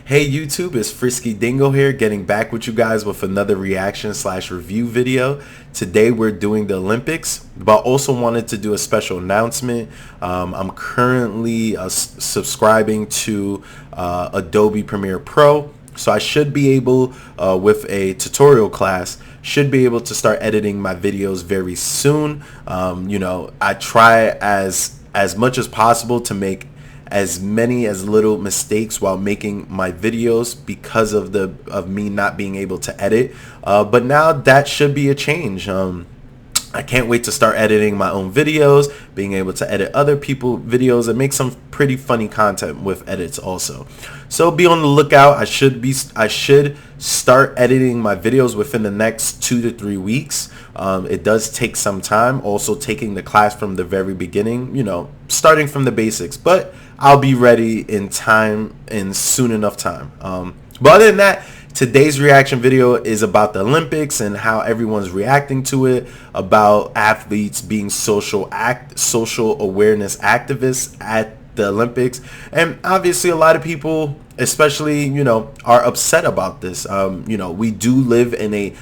Hey YouTube, it's Frisky Dingo here, getting back with you guys with another reaction slash review video. Today we're doing the Olympics, but also wanted to do a special announcement. I'm currently subscribing to Adobe Premiere Pro, so I should be able, with a tutorial class, should be able to start editing my videos very soon. I try as much as possible to make as little mistakes while making my videos because of me not being able to edit, but now that should be a change. I can't wait to start editing my own videos, being able to edit other people's videos and make some pretty funny content with edits also. So be on the lookout. I should start editing my videos within the next 2 to 3 weeks. It does take some time, also taking the class from the very beginning, starting from the basics, but I'll be ready in time, in soon enough time. But other than that, today's reaction video is about the Olympics and how everyone's reacting to it, about athletes being social awareness activists at the Olympics. And obviously a lot of people, especially, are upset about this. We do live in a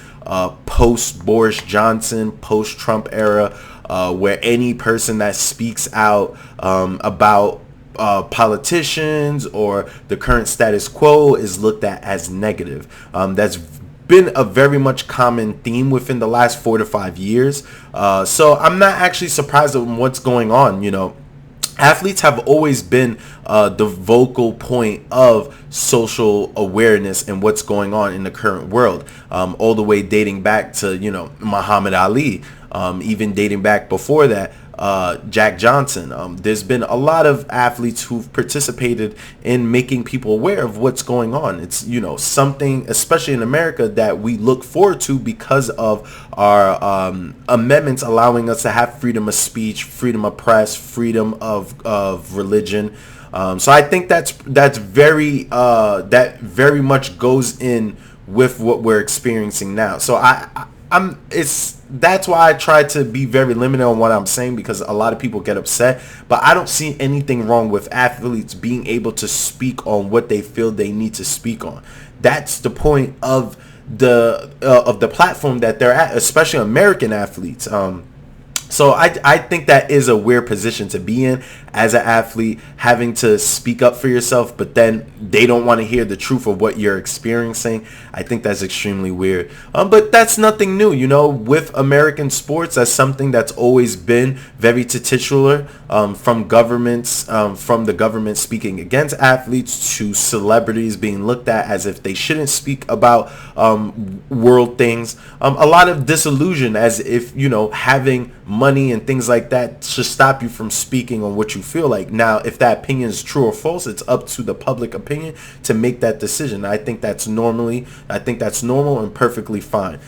post Boris Johnson, post Trump era, where any person that speaks out about politicians or the current status quo is looked at as negative. That's been a very much common theme within the last 4 to 5 years. So I'm not actually surprised at what's going on. Athletes have always been the vocal point of social awareness and what's going on in the current world, all the way dating back to Muhammad Ali, even dating back before that, Jack Johnson. There's been a lot of athletes who've participated in making people aware of what's going on. It's something, especially in America, that we look forward to because of our amendments allowing us to have freedom of speech, freedom of press, freedom of religion. So I think that very much goes in with what we're experiencing now. So that's why I try to be very limited on what I'm saying, because a lot of people get upset, but I don't see anything wrong with athletes being able to speak on what they feel they need to speak on. That's the point of the platform that they're at, especially American athletes. So I think that is a weird position to be in as an athlete, having to speak up for yourself, but then they don't want to hear the truth of what you're experiencing. I think that's extremely weird. But that's nothing new, with American sports. That's something that's always been very titular, from governments, from the government speaking against athletes to celebrities being looked at as if they shouldn't speak about world things. A lot of disillusion, as if having money and things like that should stop you from speaking on what you feel like. Now, if that opinion is true or false, it's up to the public opinion to make that decision. I think that's normal and perfectly fine.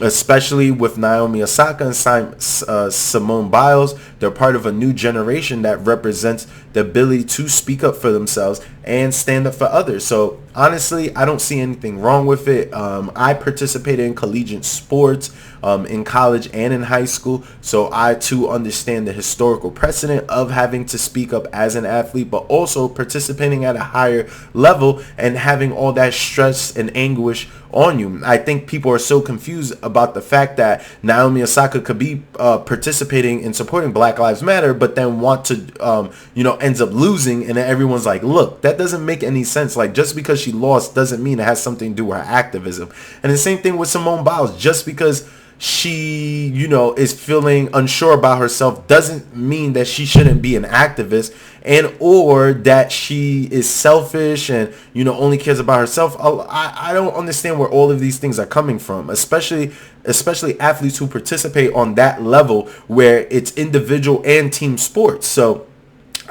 Especially with Naomi Osaka and Simone Biles, they're part of a new generation that represents the ability to speak up for themselves and stand up for others. So honestly, I don't see anything wrong with it. I participated in collegiate sports in college and in high school, so I too understand the historical precedent of having to speak up as an athlete, but also participating at a higher level and having all that stress and anguish on you. I think people are so confused about the fact that Naomi Osaka could be participating in supporting Black Lives Matter, but then want to ends up losing, and then everyone's like, look, that doesn't make any sense. Like, just because she lost doesn't mean it has something to do with her activism. And the same thing with Simone Biles. Just because she is feeling unsure about herself doesn't mean that she shouldn't be an activist, and or that she is selfish and only cares about herself. I don't understand where all of these things are coming from, especially athletes who participate on that level where it's individual and team sports. So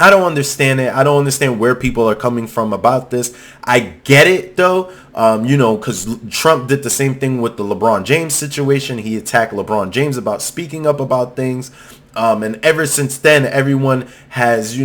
I don't understand it. I don't understand where people are coming from about this. I get it though, because Trump did the same thing with the LeBron James situation. He attacked LeBron James about speaking up about things. And ever since then, everyone has,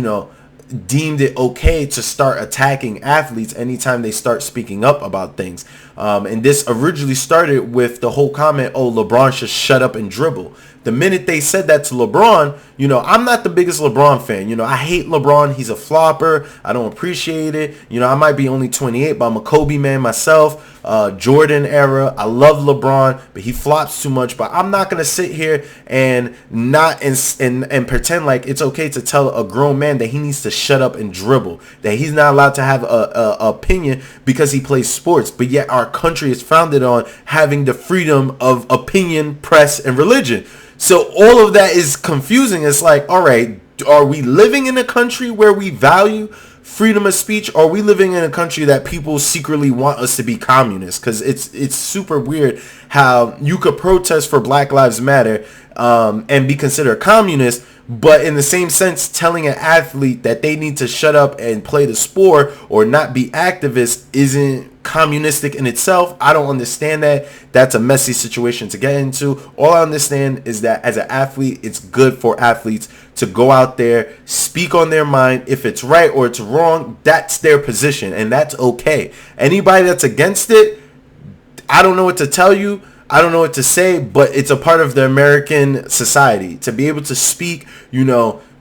deemed it okay to start attacking athletes anytime they start speaking up about things. And this originally started with the whole comment, oh, LeBron should shut up and dribble. The minute they said that to LeBron, I'm not the biggest LeBron fan. I hate LeBron. He's a flopper. I don't appreciate it. I might be only 28, but I'm a Kobe man myself. Jordan era. I love LeBron, but he flops too much. But I'm not going to sit here and not and pretend like it's okay to tell a grown man that he needs to shut up and dribble, that he's not allowed to have a opinion because he plays sports. But yet our country is founded on having the freedom of opinion, press, and religion. So all of that is confusing. It's like, all right, are we living in a country where we value freedom of speech, or are we living in a country that people secretly want us to be communist? Because it's super weird how you could protest for Black Lives Matter and be considered communist, but in the same sense telling an athlete that they need to shut up and play the sport or not be activists isn't communistic in itself. I don't understand that. That's a messy situation to get into. All I understand is that as an athlete, it's good for athletes to go out there, speak on their mind. If it's right or it's wrong, that's their position, and that's okay. Anybody that's against it, I don't know what to tell you. I don't know what to say, but it's a part of the American society to be able to speak.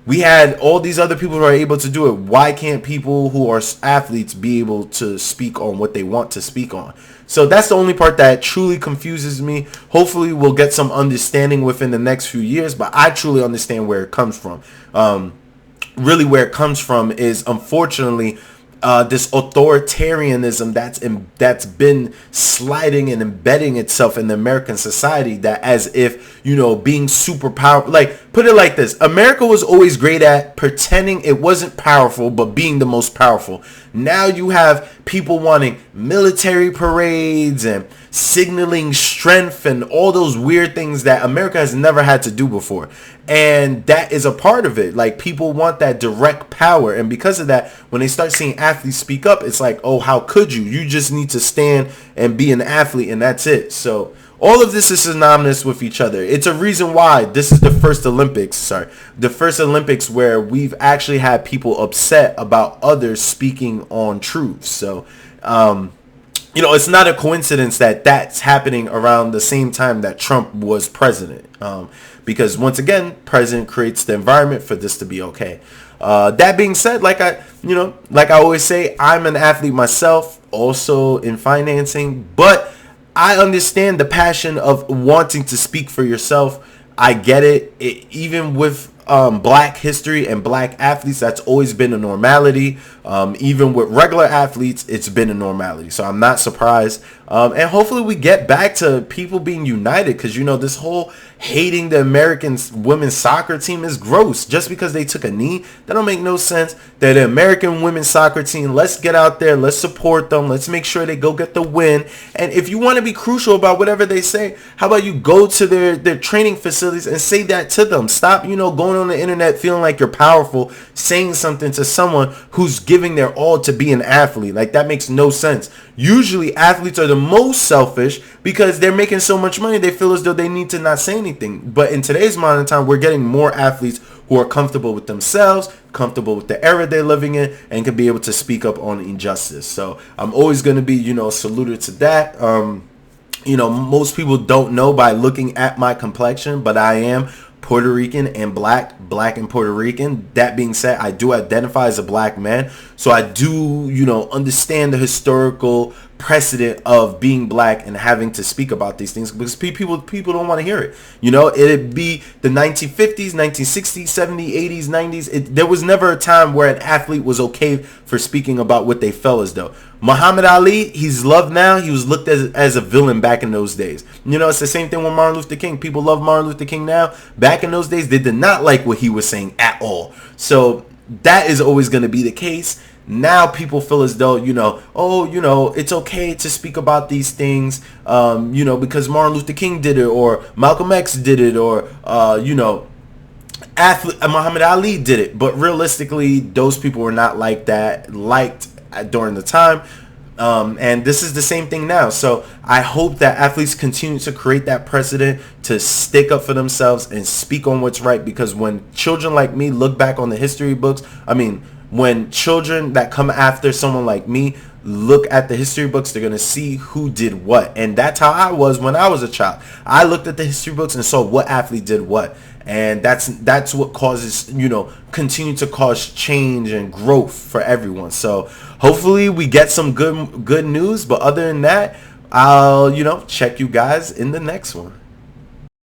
We had all these other people who are able to do it. Why can't people who are athletes be able to speak on what they want to speak on? So that's the only part that truly confuses me. Hopefully we'll get some understanding within the next few years, but I truly understand where it comes from. Really where it comes from is, unfortunately, this authoritarianism that's been sliding and embedding itself in the American society, that as if, being super powerful, like, put it like this, America was always great at pretending it wasn't powerful, but being the most powerful. Now you have people wanting military parades and signaling strength and all those weird things that America has never had to do before. And that is a part of it. Like, people want that direct power. And because of that, when they start seeing athletes speak up, it's like, oh, how could you? You just need to stand and be an athlete, and that's it. So all of this is synonymous with each other. It's a reason why this is the first Olympics where we've actually had people upset about others speaking on truth. So, it's not a coincidence that that's happening around the same time that Trump was president. Because once again, president creates the environment for this to be okay. That being said, like I always say, I'm an athlete myself, also in financing, but I understand the passion of wanting to speak for yourself. I get it. Even with black history and black athletes, that's always been a normality. Even with regular athletes, it's been a normality. So I'm not surprised. And hopefully we get back to people being united, because, this whole hating the American women's soccer team is gross. Just because they took a knee, that don't make no sense. They're the American women's soccer team. Let's get out there. Let's support them. Let's make sure they go get the win. And if you want to be crucial about whatever they say, how about you go to their training facilities and say that to them? Stop, going on the internet feeling like you're powerful, saying something to someone who's giving their all to be an athlete. Like, that makes no sense. Usually athletes are the most selfish because they're making so much money, they feel as though they need to not say anything. But in today's modern time, we're getting more athletes who are comfortable with themselves, comfortable with the era they're living in, and can be able to speak up on injustice. So I'm always going to be, saluted to that. Most people don't know by looking at my complexion, but I am Puerto Rican and black and Puerto Rican. That being said, I do identify as a black man, so I do, understand the historical precedent of being black and having to speak about these things, because people don't want to hear it. It'd be the 1950s, 1960s, 70s, 80s, 90s. There was never a time where an athlete was okay for speaking about what they felt as though. Muhammad Ali, he's loved now. He was looked as a villain back in those days. It's the same thing with Martin Luther King. People love Martin Luther King now. Back in those days, they did not like what he was saying at all. So that is always going to be the case. Now people feel as though, it's okay to speak about these things, because Martin Luther King did it, or Malcolm X did it, or, Muhammad Ali did it. But realistically, those people were not liked during the time. And this is the same thing now. So I hope that athletes continue to create that precedent to stick up for themselves and speak on what's right, because when children like me look back on the history books, when children that come after someone like me look at the history books, they're going to see who did what. And that's how I was when I was a child. I looked at the history books and saw what athlete did what. And that's what causes, continue to cause change and growth for everyone. So hopefully we get some good news. But other than that, I'll, check you guys in the next one.